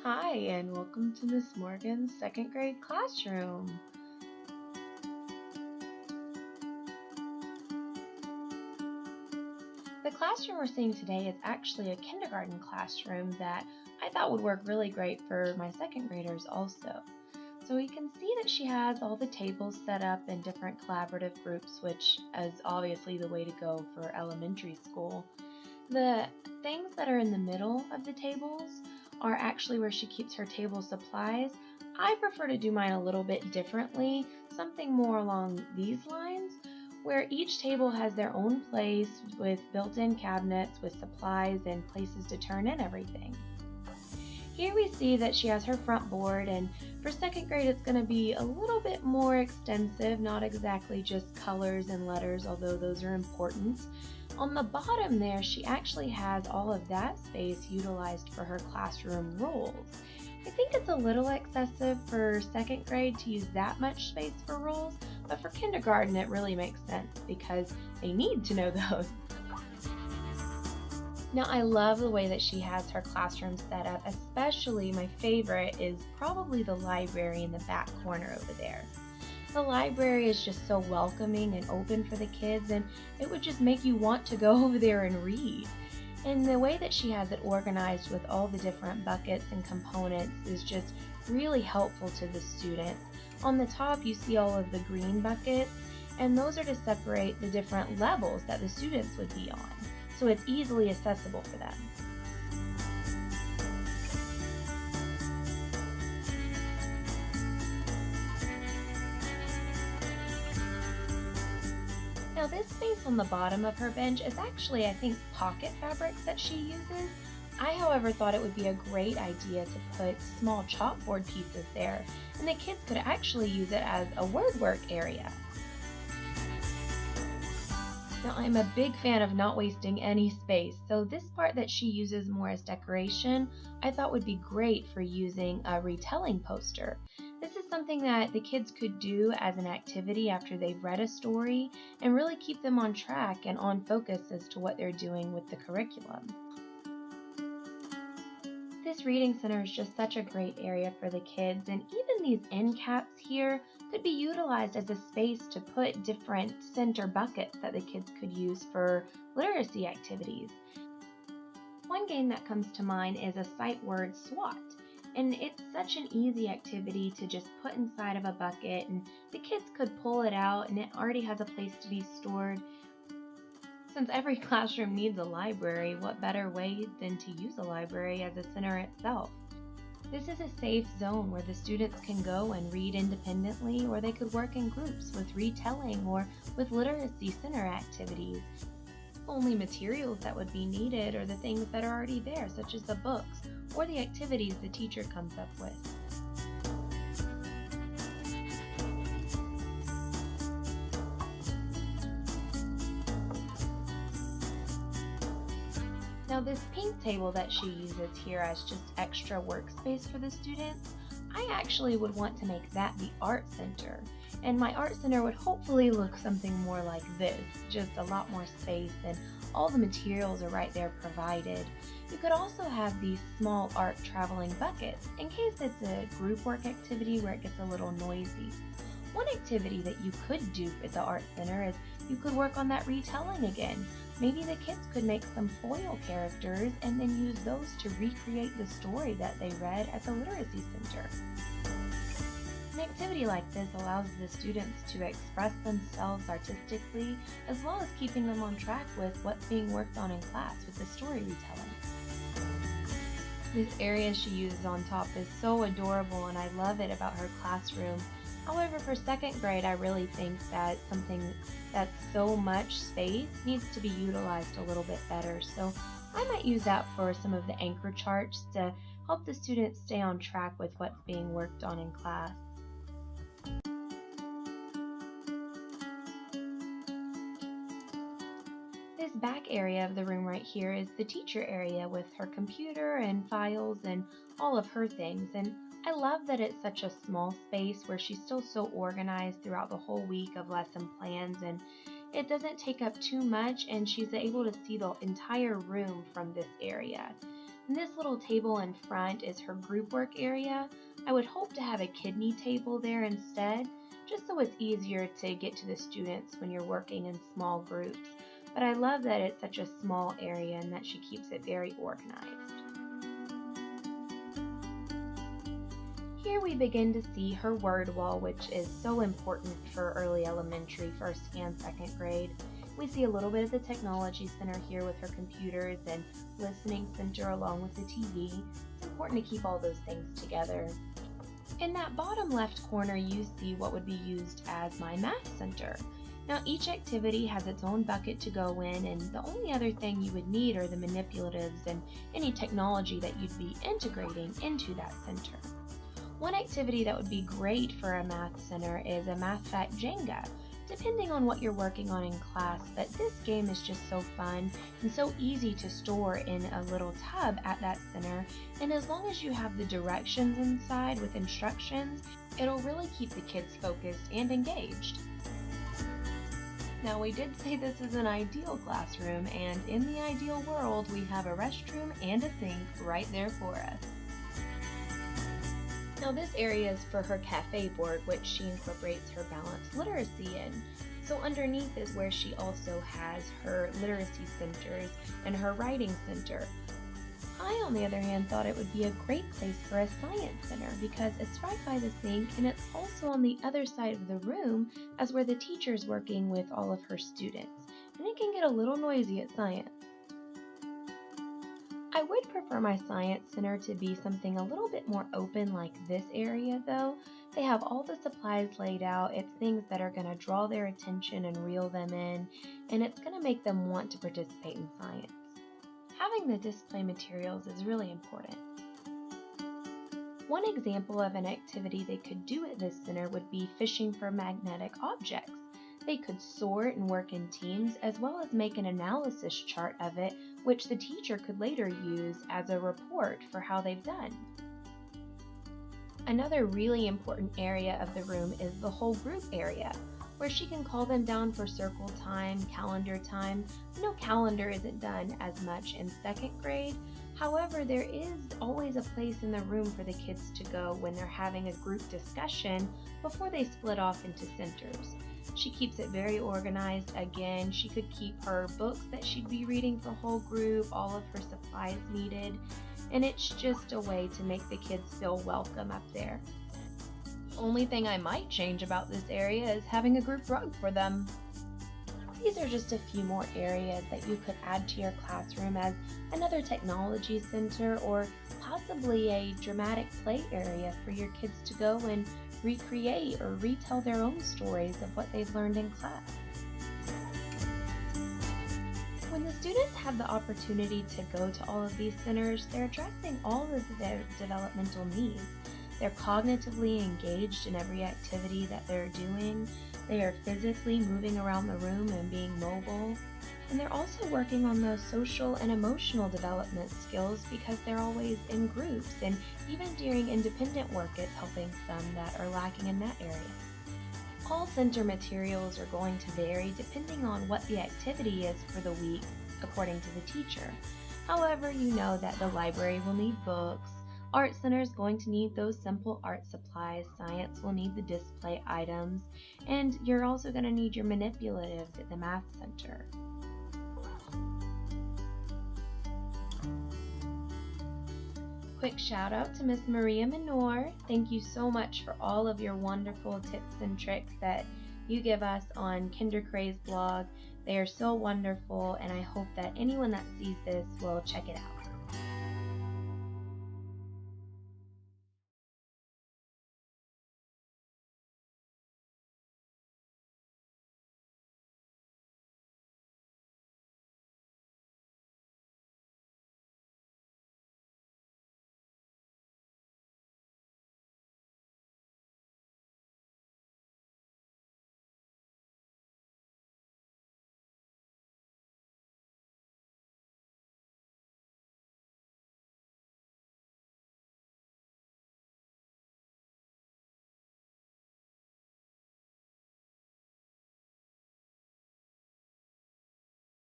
Hi, and welcome to Miss Morgan's second grade classroom. The classroom we're seeing today is actually a kindergarten classroom that I thought would work really great for my second graders also. So we can see that she has all the tables set up in different collaborative groups, which is obviously the way to go for elementary school. The things that are in the middle of the tables are actually where she keeps her table supplies. I prefer to do mine a little bit differently, something more along these lines, where each table has their own place with built-in cabinets with supplies and places to turn in everything. Here we see that she has her front board, and for second grade it's going to be a little bit more extensive, not exactly just colors and letters, although those are important. On the bottom there, she actually has all of that space utilized for her classroom rules. I think it's a little excessive for second grade to use that much space for rules, but for kindergarten it really makes sense because they need to know those. Now, I love the way that she has her classroom set up, especially my favorite is probably the library in the back corner over there. The library is just so welcoming and open for the kids, and it would just make you want to go over there and read. And the way that she has it organized with all the different buckets and components is just really helpful to the students. On the top, you see all of the green buckets, and those are to separate the different levels that the students would be on, so it's easily accessible for them. Now this space on the bottom of her bench is actually, I think, pocket fabrics that she uses. I, however, thought it would be a great idea to put small chalkboard pieces there, and the kids could actually use it as a word work area. Now, I'm a big fan of not wasting any space, so this part that she uses more as decoration, I thought would be great for using a retelling poster. This is something that the kids could do as an activity after they've read a story and really keep them on track and on focus as to what they're doing with the curriculum. This reading center is just such a great area for the kids, and even these end caps here could be utilized as a space to put different center buckets that the kids could use for literacy activities. One game that comes to mind is a sight word SWAT, and it's such an easy activity to just put inside of a bucket, and the kids could pull it out and it already has a place to be stored. Since every classroom needs a library, what better way than to use a library as a center itself? This is a safe zone where the students can go and read independently, or they could work in groups with retelling or with literacy center activities. Only materials that would be needed are the things that are already there, such as the books or the activities the teacher comes up with. Now this pink table that she uses here as just extra workspace for the students, I actually would want to make that the art center. And my art center would hopefully look something more like this, just a lot more space and all the materials are right there provided. You could also have these small art traveling buckets in case it's a group work activity where it gets a little noisy. One activity that you could do at the art center is you could work on that retelling again. Maybe the kids could make some foil characters and then use those to recreate the story that they read at the literacy center. An activity like this allows the students to express themselves artistically, as well as keeping them on track with what's being worked on in class with the story retelling. This area she uses on top is so adorable, and I love it about her classroom. However, for second grade, I really think that something that's so much space needs to be utilized a little bit better. So I might use that for some of the anchor charts to help the students stay on track with what's being worked on in class. This back area of the room right here is the teacher area with her computer and files and all of her things. And I love that it's such a small space where she's still so organized throughout the whole week of lesson plans, and it doesn't take up too much, and she's able to see the entire room from this area. And this little table in front is her group work area. I would hope to have a kidney table there instead, just so it's easier to get to the students when you're working in small groups. But I love that it's such a small area and that she keeps it very organized. Here we begin to see her word wall, which is so important for early elementary, first and second grade. We see a little bit of the technology center here with her computers and listening center along with the TV. It's important to keep all those things together. In that bottom left corner, you see what would be used as my math center. Now each activity has its own bucket to go in, and the only other thing you would need are the manipulatives and any technology that you'd be integrating into that center. One activity that would be great for a math center is a Math Fact Jenga, depending on what you're working on in class, but this game is just so fun and so easy to store in a little tub at that center, and as long as you have the directions inside with instructions, it'll really keep the kids focused and engaged. Now we did say this is an ideal classroom, and in the ideal world we have a restroom and a sink right there for us. Now this area is for her cafe board, which she incorporates her balanced literacy in. So underneath is where she also has her literacy centers and her writing center. I, on the other hand, thought it would be a great place for a science center because it's right by the sink and it's also on the other side of the room as where the teacher's working with all of her students. And it can get a little noisy at science. I would prefer my science center to be something a little bit more open like this area though. They have all the supplies laid out, it's things that are going to draw their attention and reel them in, and it's going to make them want to participate in science. Having the display materials is really important. One example of an activity they could do at this center would be fishing for magnetic objects. They could sort and work in teams as well as make an analysis chart of it, which the teacher could later use as a report for how they've done. Another really important area of the room is the whole group area, where she can call them down for circle time, calendar time. I know calendar isn't done as much in second grade. However, there is always a place in the room for the kids to go when they're having a group discussion before they split off into centers. She keeps it very organized. Again, she could keep her books that she'd be reading for the whole group, all of her supplies needed, and it's just a way to make the kids feel welcome up there. Only thing I might change about this area is having a group rug for them. These are just a few more areas that you could add to your classroom as another technology center or possibly a dramatic play area for your kids to go and recreate or retell their own stories of what they've learned in class. When the students have the opportunity to go to all of these centers, they're addressing all of their developmental needs. They're cognitively engaged in every activity that they're doing. They are physically moving around the room and being mobile. And they're also working on those social and emotional development skills because they're always in groups, and even during independent work it's helping some that are lacking in that area. All center materials are going to vary depending on what the activity is for the week according to the teacher. However, you know that the library will need books, art center is going to need those simple art supplies, science will need the display items, and you're also going to need your manipulatives at the math center. Quick shout out to Miss Maria Minor. Thank you so much for all of your wonderful tips and tricks that you give us on Kinder-Craze blog. They are so wonderful, and I hope that anyone that sees this will check it out.